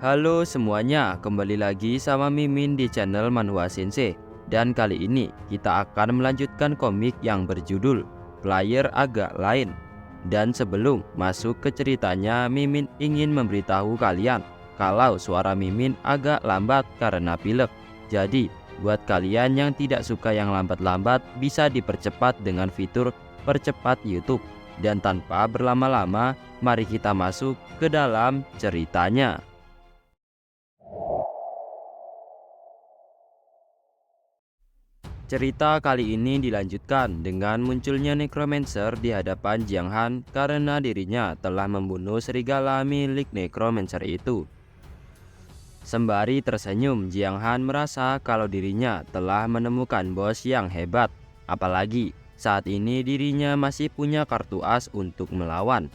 Halo semuanya, kembali lagi sama Mimin di channel Manhwa Sensei. Dan kali ini kita akan melanjutkan komik yang berjudul Player Agak Lain. Dan sebelum masuk ke ceritanya, Mimin ingin memberitahu kalian kalau suara Mimin agak lambat karena pilek. Jadi, buat kalian yang tidak suka yang lambat-lambat, bisa dipercepat dengan fitur percepat YouTube. Dan tanpa berlama-lama, mari kita masuk ke dalam ceritanya. Cerita kali ini dilanjutkan dengan munculnya Necromancer di hadapan Jiang Han karena dirinya telah membunuh serigala milik Necromancer itu. Sembari tersenyum, Jiang Han merasa kalau dirinya telah menemukan bos yang hebat. Apalagi saat ini dirinya masih punya kartu as untuk melawan.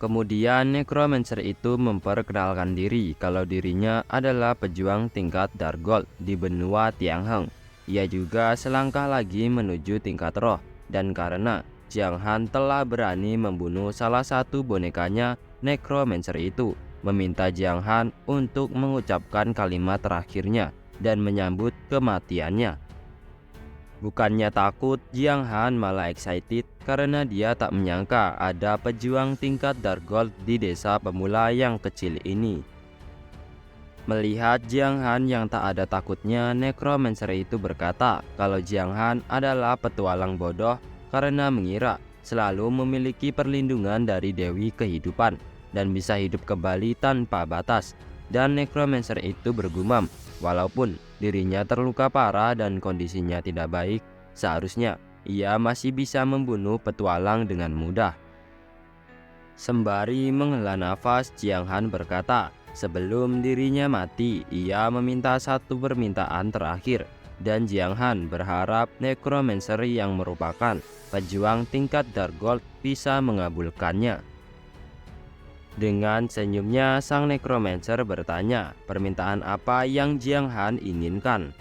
Kemudian Necromancer itu memperkenalkan diri kalau dirinya adalah pejuang tingkat Dark Gold di benua Tianheng. Ia juga selangkah lagi menuju tingkat roh, dan karena Jiang Han telah berani membunuh salah satu bonekanya, Necromancer itu meminta Jiang Han untuk mengucapkan kalimat terakhirnya dan menyambut kematiannya. Bukannya takut, Jiang Han malah excited karena dia tak menyangka ada pejuang tingkat Dark Gold di desa pemula yang kecil ini. Melihat Jiang Han yang tak ada takutnya, Necromancer itu berkata kalau Jiang Han adalah petualang bodoh karena mengira selalu memiliki perlindungan dari Dewi Kehidupan dan bisa hidup kembali tanpa batas. Dan Necromancer itu bergumam, walaupun dirinya terluka parah dan kondisinya tidak baik, seharusnya ia masih bisa membunuh petualang dengan mudah. Sembari menghela nafas, Jiang Han berkata, sebelum dirinya mati, ia meminta satu permintaan terakhir. Dan Jiang Han berharap Necromancer yang merupakan pejuang tingkat Dark Gold bisa mengabulkannya. Dengan senyumnya, sang Necromancer bertanya, permintaan apa yang Jiang Han inginkan?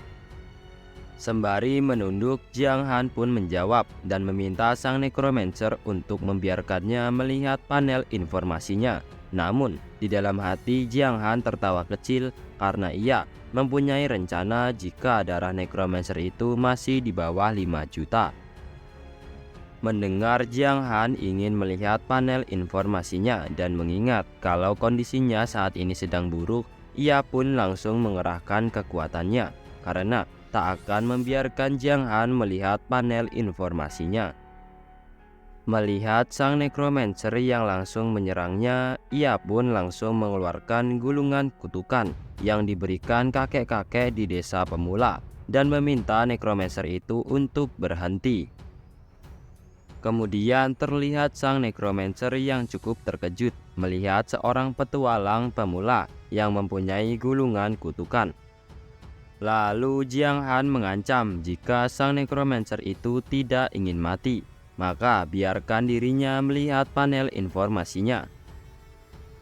Sembari menunduk, Jiang Han pun menjawab dan meminta sang Necromancer untuk membiarkannya melihat panel informasinya. Namun, di dalam hati Jiang Han tertawa kecil karena ia mempunyai rencana jika darah Necromancer itu masih di bawah 5 juta. Mendengar Jiang Han ingin melihat panel informasinya dan mengingat kalau kondisinya saat ini sedang buruk, ia pun langsung mengerahkan kekuatannya karena tak akan membiarkan Jiang Han melihat panel informasinya. Melihat sang Necromancer yang langsung menyerangnya, ia pun langsung mengeluarkan gulungan kutukan yang diberikan kakek-kakek di desa pemula dan meminta Necromancer itu untuk berhenti. Kemudian terlihat sang Necromancer yang cukup terkejut melihat seorang petualang pemula yang mempunyai gulungan kutukan. Lalu Jiang Han mengancam jika sang Necromancer itu tidak ingin mati, maka biarkan dirinya melihat panel informasinya.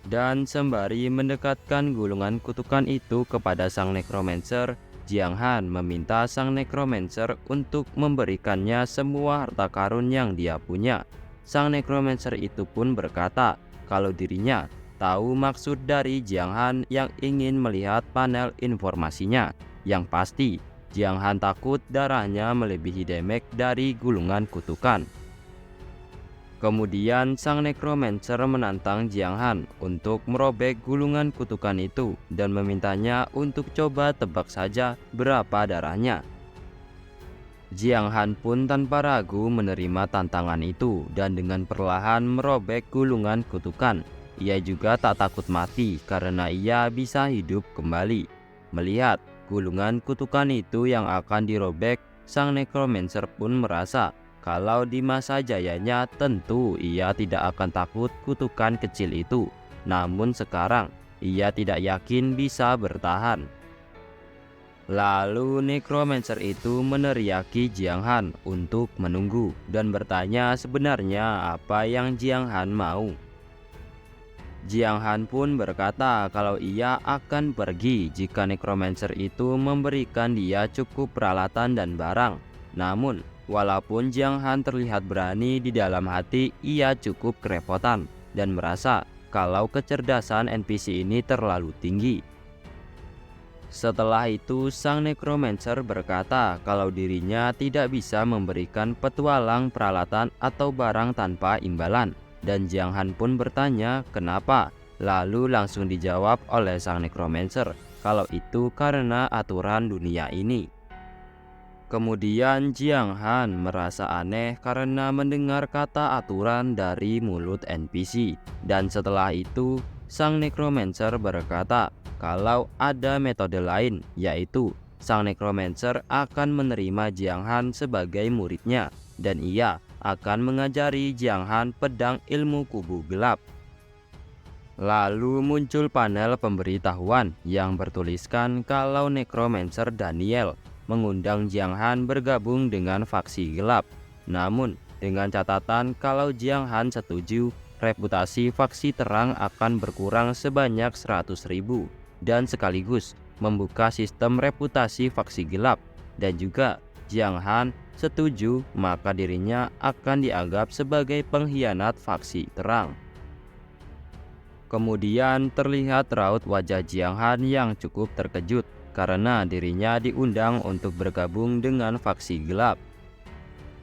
Dan sembari mendekatkan gulungan kutukan itu kepada sang Necromancer, Jiang Han meminta sang Necromancer untuk memberikannya semua harta karun yang dia punya. Sang Necromancer itu pun berkata kalau dirinya tahu maksud dari Jiang Han yang ingin melihat panel informasinya. Yang pasti, Jiang Han takut darahnya melebihi damage dari gulungan kutukan. Kemudian sang Necromancer menantang Jiang Han untuk merobek gulungan kutukan itu dan memintanya untuk coba tebak saja berapa darahnya. Jiang Han pun tanpa ragu menerima tantangan itu dan dengan perlahan merobek gulungan kutukan. Ia juga tak takut mati karena ia bisa hidup kembali. Melihat gulungan kutukan itu yang akan dirobek, sang Necromancer pun merasa kalau di masa jayanya tentu ia tidak akan takut kutukan kecil itu. Namun sekarang ia tidak yakin bisa bertahan. Lalu Necromancer itu meneriaki Jiang Han untuk menunggu dan bertanya sebenarnya apa yang Jiang Han mau. Jiang Han pun berkata kalau ia akan pergi jika Necromancer itu memberikan dia cukup peralatan dan barang. Namun walaupun Jiang Han terlihat berani, di dalam hati ia cukup kerepotan dan merasa kalau kecerdasan NPC ini terlalu tinggi. Setelah itu, sang Necromancer berkata kalau dirinya tidak bisa memberikan petualang, peralatan, atau barang tanpa imbalan. Dan Jiang Han pun bertanya kenapa, lalu langsung dijawab oleh sang Necromancer kalau itu karena aturan dunia ini. Kemudian Jiang Han merasa aneh karena mendengar kata aturan dari mulut NPC. Dan setelah itu, sang Necromancer berkata kalau ada metode lain, yaitu sang Necromancer akan menerima Jiang Han sebagai muridnya, dan ia akan mengajari Jiang Han pedang ilmu kubu gelap. Lalu muncul panel pemberitahuan yang bertuliskan kalau Necromancer Daniel mengundang Jiang Han bergabung dengan faksi gelap. Namun dengan catatan kalau Jiang Han setuju, reputasi faksi terang akan berkurang sebanyak 100.000 dan sekaligus membuka sistem reputasi faksi gelap. Dan juga Jiang Han setuju, maka dirinya akan dianggap sebagai pengkhianat faksi terang. Kemudian terlihat raut wajah Jiang Han yang cukup terkejut karena dirinya diundang untuk bergabung dengan faksi gelap.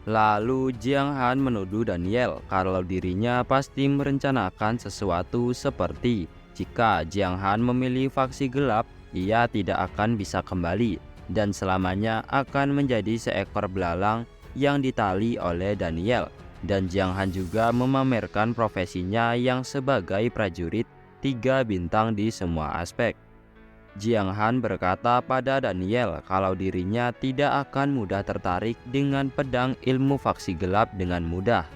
Lalu Jiang Han menuduh Daniel kalau dirinya pasti merencanakan sesuatu, seperti jika Jiang Han memilih faksi gelap, ia tidak akan bisa kembali dan selamanya akan menjadi seekor belalang yang ditali oleh Daniel. Dan Jiang Han juga memamerkan profesinya yang sebagai prajurit 3 bintang di semua aspek. Jiang Han berkata pada Daniel kalau dirinya tidak akan mudah tertarik dengan pedang ilmu faksi gelap dengan mudah.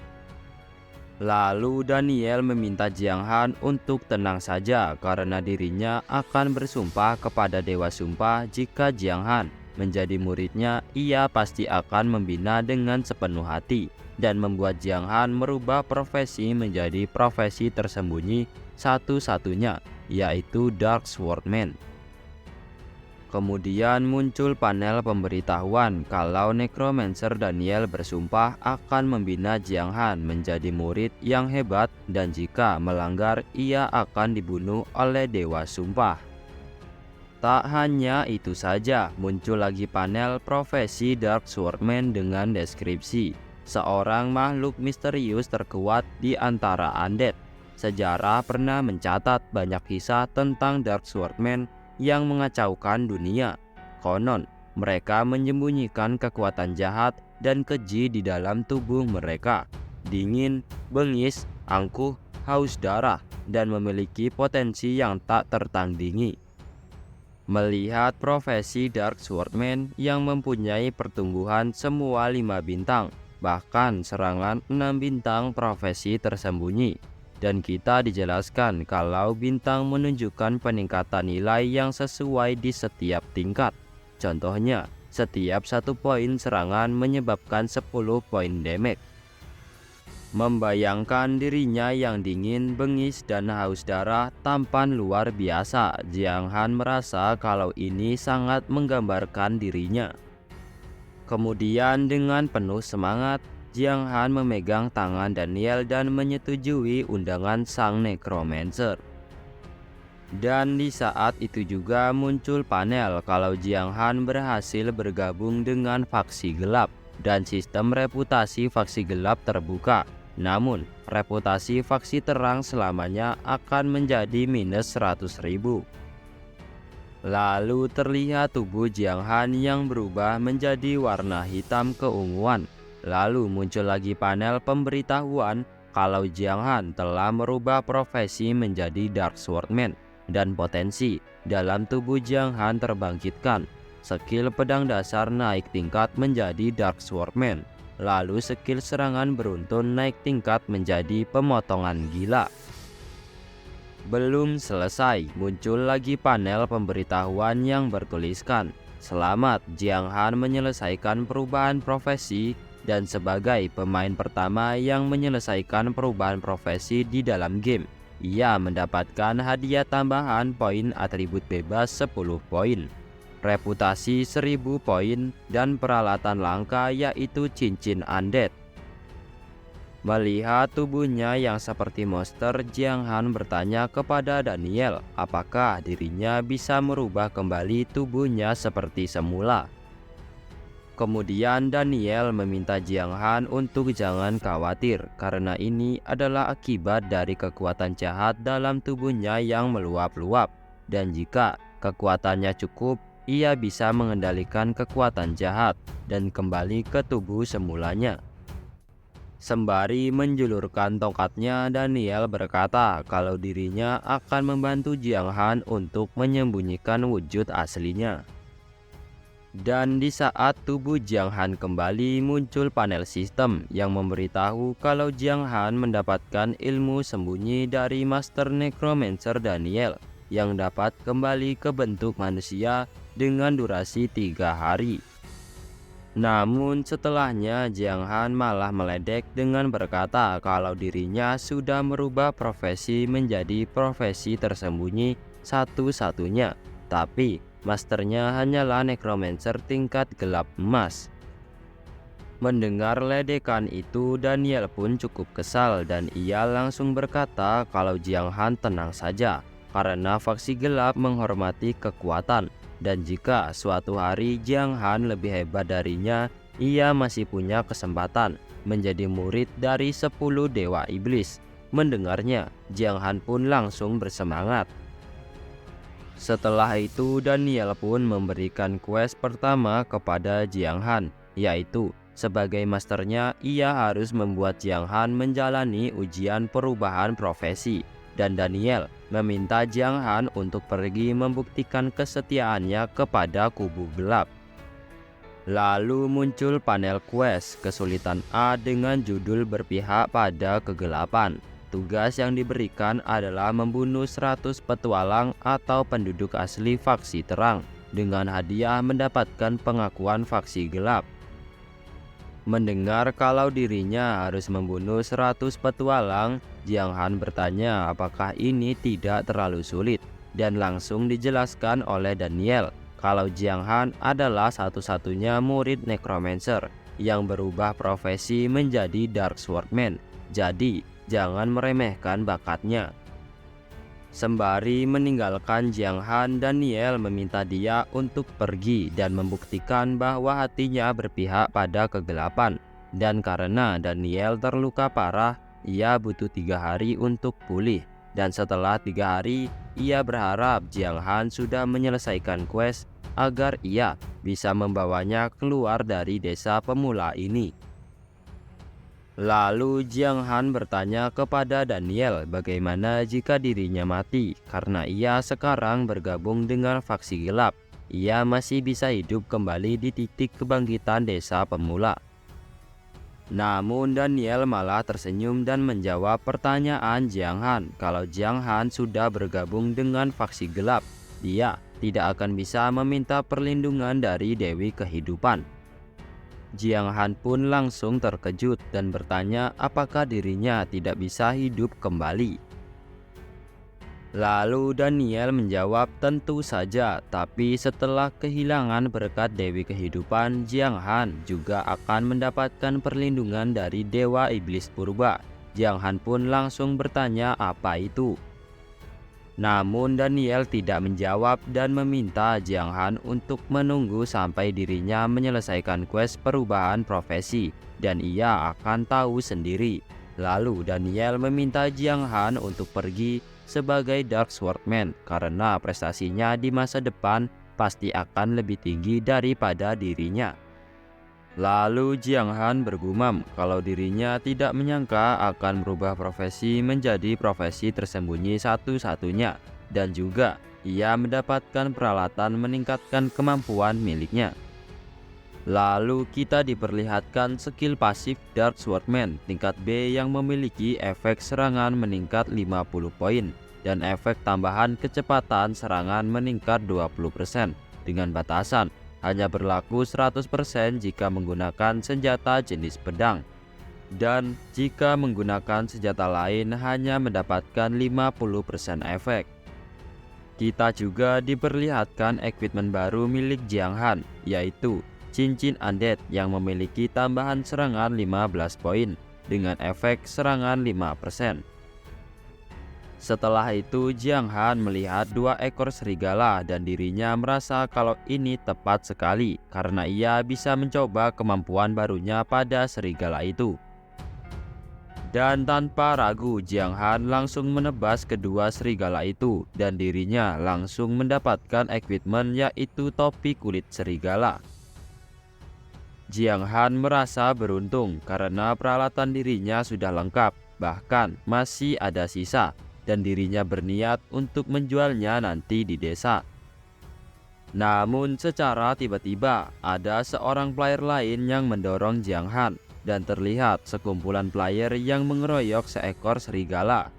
Lalu Daniel meminta Jiang Han untuk tenang saja karena dirinya akan bersumpah kepada Dewa Sumpah jika Jiang Han menjadi muridnya, ia pasti akan membina dengan sepenuh hati dan membuat Jiang Han merubah profesi menjadi profesi tersembunyi satu-satunya, yaitu Dark Swordman. Kemudian muncul panel pemberitahuan kalau Necromancer Daniel bersumpah akan membina Jiang Han menjadi murid yang hebat dan jika melanggar ia akan dibunuh oleh Dewa Sumpah. Tak hanya itu saja, muncul lagi panel profesi Dark Swordman dengan deskripsi seorang makhluk misterius terkuat di antara undead. Sejarah pernah mencatat banyak kisah tentang Dark Swordman yang mengacaukan dunia. Konon, mereka menyembunyikan kekuatan jahat dan keji di dalam tubuh mereka. Dingin, bengis, angkuh, haus darah, dan memiliki potensi yang tak tertandingi. Melihat profesi Dark Swordman yang mempunyai pertumbuhan semua 5 bintang, bahkan serangan 6 bintang profesi tersembunyi. Dan kita dijelaskan kalau bintang menunjukkan peningkatan nilai yang sesuai di setiap tingkat. Contohnya, setiap 1 poin serangan menyebabkan 10 poin damage. Membayangkan dirinya yang dingin, bengis, dan haus darah, tampan luar biasa, Jiang Han merasa kalau ini sangat menggambarkan dirinya. Kemudian dengan penuh semangat, Jiang Han memegang tangan Daniel dan menyetujui undangan sang Necromancer. Dan di saat itu juga muncul panel kalau Jiang Han berhasil bergabung dengan faksi gelap dan sistem reputasi faksi gelap terbuka. Namun, reputasi faksi terang selamanya akan menjadi minus 100.000. Lalu terlihat tubuh Jiang Han yang berubah menjadi warna hitam keunguan. Lalu muncul lagi panel pemberitahuan kalau Jiang Han telah merubah profesi menjadi Dark Swordman dan potensi dalam tubuh Jiang Han terbangkitkan. Skill pedang dasar naik tingkat menjadi Dark Swordman. Lalu skill serangan beruntun naik tingkat menjadi pemotongan gila. Belum selesai, muncul lagi panel pemberitahuan yang bertuliskan, "Selamat, Jiang Han menyelesaikan perubahan profesi dan sebagai pemain pertama yang menyelesaikan perubahan profesi di dalam game, ia mendapatkan hadiah tambahan poin atribut bebas 10 poin, reputasi 1000 poin, dan peralatan langka yaitu cincin undead." Melihat tubuhnya yang seperti monster, Jiang Han bertanya kepada Daniel apakah dirinya bisa merubah kembali tubuhnya seperti semula. Kemudian Daniel meminta Jiang Han untuk jangan khawatir karena ini adalah akibat dari kekuatan jahat dalam tubuhnya yang meluap-luap, dan jika kekuatannya cukup, ia bisa mengendalikan kekuatan jahat dan kembali ke tubuh semulanya. Sembari menjulurkan tongkatnya, Daniel berkata kalau dirinya akan membantu Jiang Han untuk menyembunyikan wujud aslinya. Dan di saat tubuh Jiang Han kembali, muncul panel sistem yang memberitahu kalau Jiang Han mendapatkan ilmu sembunyi dari Master Necromancer Daniel yang dapat kembali ke bentuk manusia dengan durasi 3 hari. Namun setelahnya Jiang Han malah meledek dengan berkata kalau dirinya sudah merubah profesi menjadi profesi tersembunyi satu-satunya, tapi masternya hanyalah necromancer tingkat gelap emas. Mendengar ledekan itu, Daniel pun cukup kesal dan ia langsung berkata kalau Jiang Han tenang saja karena faksi gelap menghormati kekuatan. Dan jika suatu hari Jiang Han lebih hebat darinya, ia masih punya kesempatan menjadi murid dari 10 dewa iblis. Mendengarnya, Jiang Han pun langsung bersemangat. Setelah itu, Daniel pun memberikan quest pertama kepada Jiang Han, yaitu sebagai masternya ia harus membuat Jiang Han menjalani ujian perubahan profesi. Dan Daniel meminta Jiang Han untuk pergi membuktikan kesetiaannya kepada kubu gelap. Lalu muncul panel quest kesulitan A dengan judul berpihak pada kegelapan. Tugas yang diberikan adalah membunuh 100 petualang atau penduduk asli faksi terang dengan hadiah mendapatkan pengakuan faksi gelap. Mendengar kalau dirinya harus membunuh 100 petualang, Jiang Han bertanya apakah ini tidak terlalu sulit, dan langsung dijelaskan oleh Daniel kalau Jiang Han adalah satu-satunya murid necromancer yang berubah profesi menjadi dark swordman, jadi jangan meremehkan bakatnya. Sembari meninggalkan Jiang Han, Daniel meminta dia untuk pergi dan membuktikan bahwa hatinya berpihak pada kegelapan. Dan karena Daniel terluka parah, ia butuh 3 hari untuk pulih. Dan setelah 3 hari, ia berharap Jiang Han sudah menyelesaikan quest agar ia bisa membawanya keluar dari desa pemula ini. Lalu Jiang Han bertanya kepada Daniel bagaimana jika dirinya mati karena ia sekarang bergabung dengan faksi gelap. Ia masih bisa hidup kembali di titik kebangkitan desa pemula. Namun Daniel malah tersenyum dan menjawab pertanyaan Jiang Han kalau Jiang Han sudah bergabung dengan faksi gelap. Dia tidak akan bisa meminta perlindungan dari Dewi Kehidupan. Jiang Han pun langsung terkejut dan bertanya apakah dirinya tidak bisa hidup kembali. Lalu Daniel menjawab tentu saja, tapi setelah kehilangan berkat Dewi Kehidupan, Jiang Han juga akan mendapatkan perlindungan dari Dewa Iblis Purba. Jiang Han pun langsung bertanya apa itu. Namun Daniel tidak menjawab dan meminta Jiang Han untuk menunggu sampai dirinya menyelesaikan quest perubahan profesi dan ia akan tahu sendiri. Lalu Daniel meminta Jiang Han untuk pergi sebagai Dark Swordman karena prestasinya di masa depan pasti akan lebih tinggi daripada dirinya. Lalu Jiang Han bergumam kalau dirinya tidak menyangka akan merubah profesi menjadi profesi tersembunyi satu-satunya, dan juga ia mendapatkan peralatan meningkatkan kemampuan miliknya. Lalu kita diperlihatkan skill pasif Dark Swordman tingkat B yang memiliki efek serangan meningkat 50 poin dan efek tambahan kecepatan serangan meningkat 20% dengan batasan hanya berlaku 100% jika menggunakan senjata jenis pedang, dan jika menggunakan senjata lain hanya mendapatkan 50% efek. Kita juga diperlihatkan equipment baru milik Jiang Han, yaitu cincin undead yang memiliki tambahan serangan 15 poin dengan efek serangan 5%. Setelah itu Jiang Han melihat 2 ekor serigala dan dirinya merasa kalau ini tepat sekali karena ia bisa mencoba kemampuan barunya pada serigala itu. Dan tanpa ragu Jiang Han langsung menebas kedua serigala itu dan dirinya langsung mendapatkan equipment yaitu topi kulit serigala. Jiang Han merasa beruntung karena peralatan dirinya sudah lengkap, bahkan masih ada sisa. Dan dirinya berniat untuk menjualnya nanti di desa. Namun secara tiba-tiba ada seorang player lain yang mendorong Jiang Han dan terlihat sekumpulan player yang mengeroyok seekor serigala.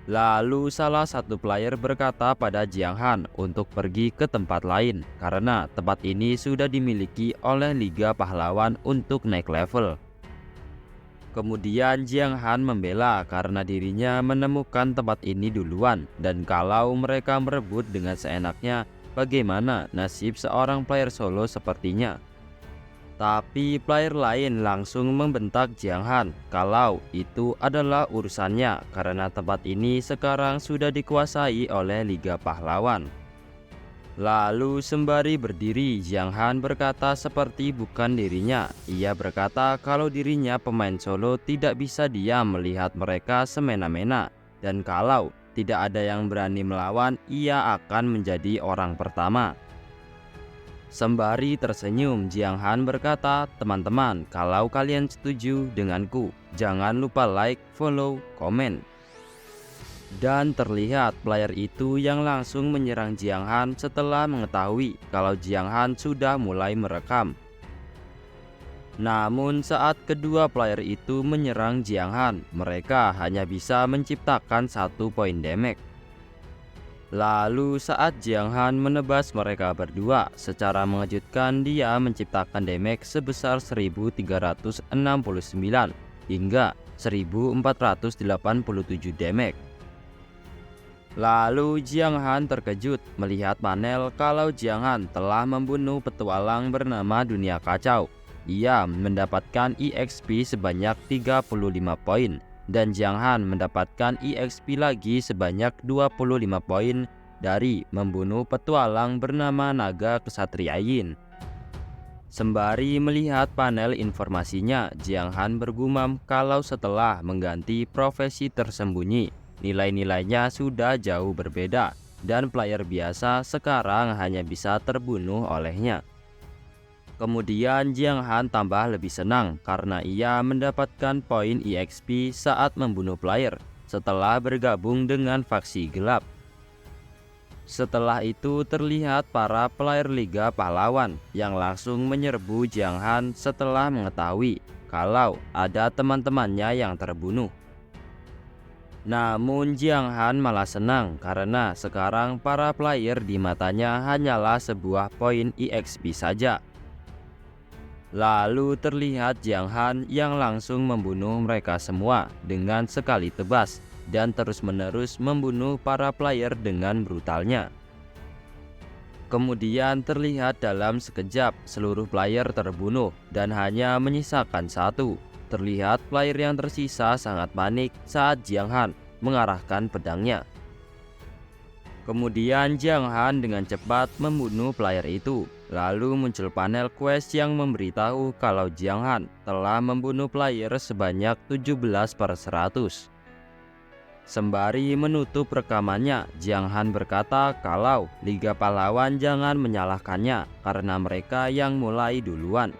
Lalu salah satu player berkata pada Jiang Han untuk pergi ke tempat lain karena tempat ini sudah dimiliki oleh Liga Pahlawan untuk naik level. Kemudian Jiang Han membela karena dirinya menemukan tempat ini duluan dan kalau mereka merebut dengan seenaknya, bagaimana nasib seorang player solo sepertinya. Tapi player lain langsung membentak Jiang Han kalau itu adalah urusannya karena tempat ini sekarang sudah dikuasai oleh Liga Pahlawan. Lalu sembari berdiri, Jiang Han berkata seperti bukan dirinya. Ia berkata kalau dirinya pemain solo tidak bisa diam melihat mereka semena-mena. Dan kalau tidak ada yang berani melawan, ia akan menjadi orang pertama. Sembari tersenyum, Jiang Han berkata, teman-teman, kalau kalian setuju denganku, jangan lupa like, follow, komen. Dan terlihat player itu yang langsung menyerang Jiang Han setelah mengetahui kalau Jiang Han sudah mulai merekam. Namun saat kedua player itu menyerang Jiang Han, mereka hanya bisa menciptakan 1 poin damage. Lalu saat Jiang Han menebas mereka berdua, secara mengejutkan dia menciptakan damage sebesar 1369 hingga 1487 damage. Lalu Jiang Han terkejut melihat panel kalau Jiang Han telah membunuh petualang bernama Dunia Kacau. Ia mendapatkan EXP sebanyak 35 poin dan Jiang Han mendapatkan EXP lagi sebanyak 25 poin dari membunuh petualang bernama Naga Kesatria Yin. Sembari melihat panel informasinya, Jiang Han bergumam kalau setelah mengganti profesi tersembunyi, nilai-nilainya sudah jauh berbeda dan player biasa sekarang hanya bisa terbunuh olehnya. Kemudian Jiang Han tambah lebih senang karena ia mendapatkan poin EXP saat membunuh player setelah bergabung dengan faksi gelap. Setelah itu terlihat para player Liga Pahlawan yang langsung menyerbu Jiang Han setelah mengetahui kalau ada teman-temannya yang terbunuh. Namun Jiang Han malah senang karena sekarang para player di matanya hanyalah sebuah poin EXP saja. Lalu terlihat Jiang Han yang langsung membunuh mereka semua dengan sekali tebas dan terus-menerus membunuh para player dengan brutalnya. Kemudian terlihat dalam sekejap seluruh player terbunuh dan hanya menyisakan 1. Terlihat player yang tersisa sangat panik saat Jiang Han mengarahkan pedangnya. Kemudian Jiang Han dengan cepat membunuh player itu. Lalu muncul panel quest yang memberitahu kalau Jiang Han telah membunuh player sebanyak 17/100. Sembari menutup rekamannya, Jiang Han berkata kalau Liga Pahlawan jangan menyalahkannya karena mereka yang mulai duluan.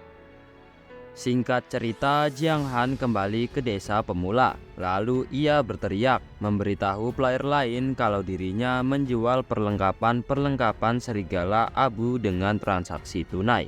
Singkat cerita, Jiang Han kembali ke desa pemula. Lalu ia berteriak memberitahu player lain kalau dirinya menjual perlengkapan serigala abu dengan transaksi tunai.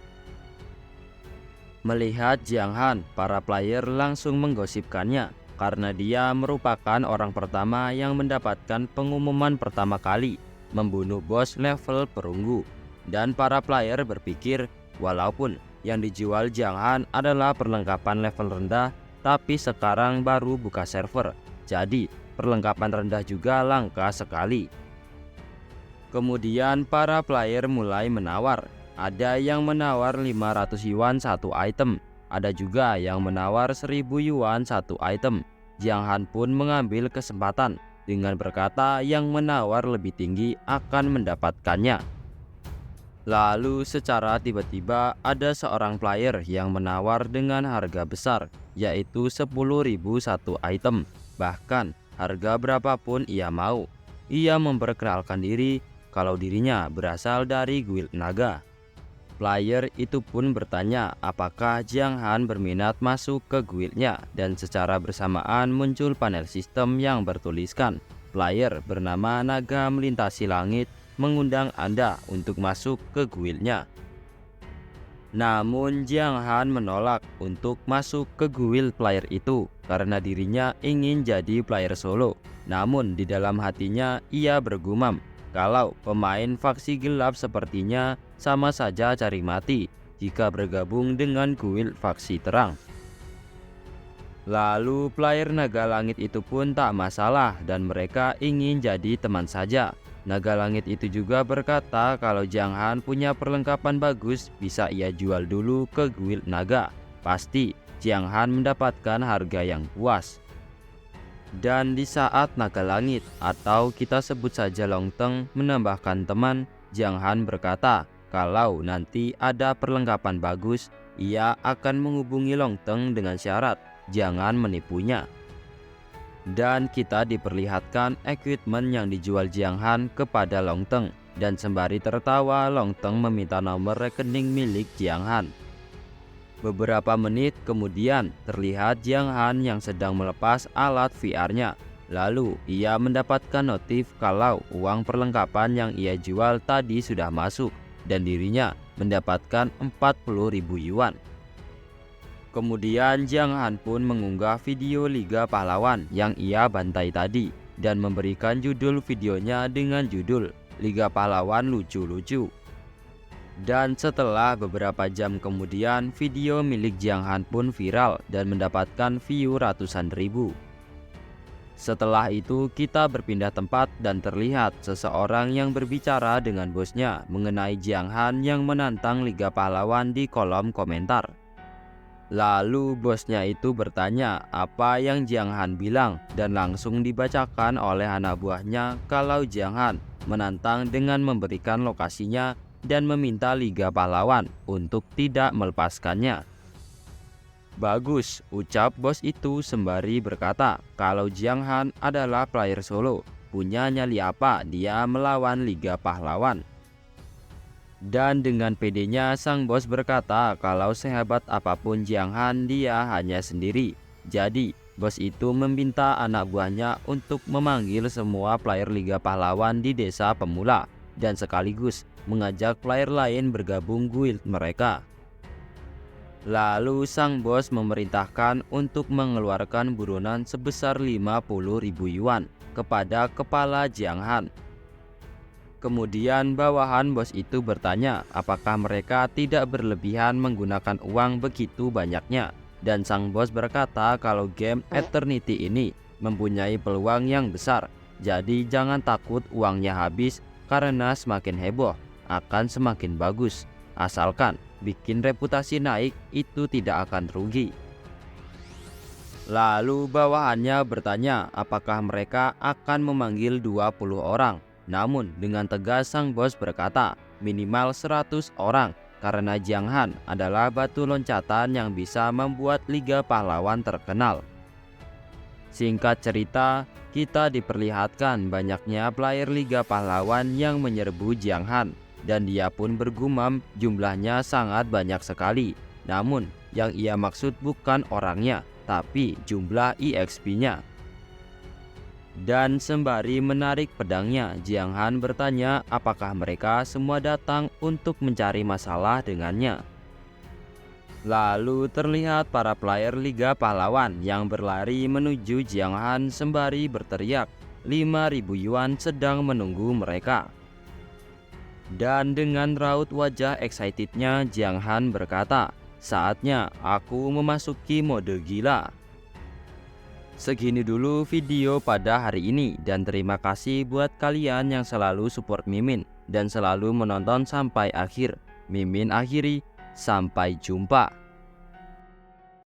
Melihat Jiang Han, para player langsung menggosipkannya karena dia merupakan orang pertama yang mendapatkan pengumuman pertama kali membunuh bos level perunggu. Dan para player berpikir walaupun yang dijual Jiang Han adalah perlengkapan level rendah, tapi sekarang baru buka server, jadi perlengkapan rendah juga langka sekali. Kemudian para player mulai menawar. Ada yang menawar 500 yuan satu item, Ada juga yang menawar 1000 yuan satu item. Jiang Han pun mengambil kesempatan dengan berkata yang menawar lebih tinggi akan mendapatkannya. Lalu secara tiba-tiba ada seorang player yang menawar dengan harga besar, yaitu 10.000 satu item. Bahkan harga berapapun ia mau. Ia memperkenalkan diri kalau dirinya berasal dari guild naga. Player itu pun bertanya apakah Jiang Han berminat masuk ke guildnya, dan secara bersamaan muncul panel sistem yang bertuliskan, player bernama Naga Melintasi Langit mengundang Anda untuk masuk ke guildnya. Namun Jiang Han menolak untuk masuk ke guild player itu karena dirinya ingin jadi player solo. Namun di dalam hatinya ia bergumam, kalau pemain faksi gelap sepertinya sama saja cari mati jika bergabung dengan guild faksi terang. Lalu player naga langit itu pun tak masalah dan mereka ingin jadi teman saja. Naga langit itu juga berkata kalau Jiang Han punya perlengkapan bagus bisa ia jual dulu ke guild naga. Pasti Jiang Han mendapatkan harga yang puas. Dan di saat naga langit atau kita sebut saja Long Teng menambahkan teman, Jiang Han berkata kalau nanti ada perlengkapan bagus, ia akan menghubungi Long Teng dengan syarat jangan menipunya. Dan kita diperlihatkan equipment yang dijual Jiang Han kepada Long Teng, dan sembari tertawa Long Teng meminta nomor rekening milik Jiang Han. Beberapa menit kemudian terlihat Jiang Han yang sedang melepas alat VR-nya. Lalu ia mendapatkan notif kalau uang perlengkapan yang ia jual tadi sudah masuk dan dirinya mendapatkan 40.000 yuan. Kemudian Jiang Han pun mengunggah video Liga Pahlawan yang ia bantai tadi dan memberikan judul videonya dengan judul Liga Pahlawan Lucu-Lucu. Dan setelah beberapa jam kemudian video milik Jiang Han pun viral dan mendapatkan view ratusan ribu. Setelah itu kita berpindah tempat dan terlihat seseorang yang berbicara dengan bosnya mengenai Jiang Han yang menantang Liga Pahlawan di kolom komentar. Lalu bosnya itu bertanya apa yang Jiang Han bilang dan langsung dibacakan oleh anak buahnya kalau Jiang Han menantang dengan memberikan lokasinya dan meminta Liga Pahlawan untuk tidak melepaskannya. Bagus, ucap bos itu sembari berkata kalau Jiang Han adalah player solo, punya nyali apa dia melawan Liga Pahlawan. Dan dengan pedenya sang bos berkata kalau sehebat apapun Jiang Han dia hanya sendiri. Jadi bos itu meminta anak buahnya untuk memanggil semua player Liga Pahlawan di desa pemula dan sekaligus mengajak player lain bergabung guild mereka. Lalu sang bos memerintahkan untuk mengeluarkan buronan sebesar 50.000 yuan kepada kepala Jiang Han. Kemudian bawahan bos itu bertanya apakah mereka tidak berlebihan menggunakan uang begitu banyaknya, dan sang bos berkata kalau game Eternity ini mempunyai peluang yang besar, jadi jangan takut uangnya habis karena semakin heboh akan semakin bagus, asalkan bikin reputasi naik itu tidak akan rugi. Lalu bawahannya bertanya apakah mereka akan memanggil 20 orang. Namun dengan tegas sang bos berkata minimal 100 orang karena Jiang Han adalah batu loncatan yang bisa membuat Liga Pahlawan terkenal. Singkat cerita, kita diperlihatkan banyaknya player Liga Pahlawan yang menyerbu Jiang Han dan dia pun bergumam jumlahnya sangat banyak sekali. Namun yang ia maksud bukan orangnya, tapi jumlah EXP-nya. Dan sembari menarik pedangnya, Jiang Han bertanya apakah mereka semua datang untuk mencari masalah dengannya. Lalu terlihat para player Liga Pahlawan yang berlari menuju Jiang Han sembari berteriak 5.000 yuan sedang menunggu mereka. Dan dengan raut wajah excitednya Jiang Han berkata, saatnya aku memasuki mode gila. Segini dulu video pada hari ini dan terima kasih buat kalian yang selalu support Mimin dan selalu menonton sampai akhir. Mimin akhiri, sampai jumpa.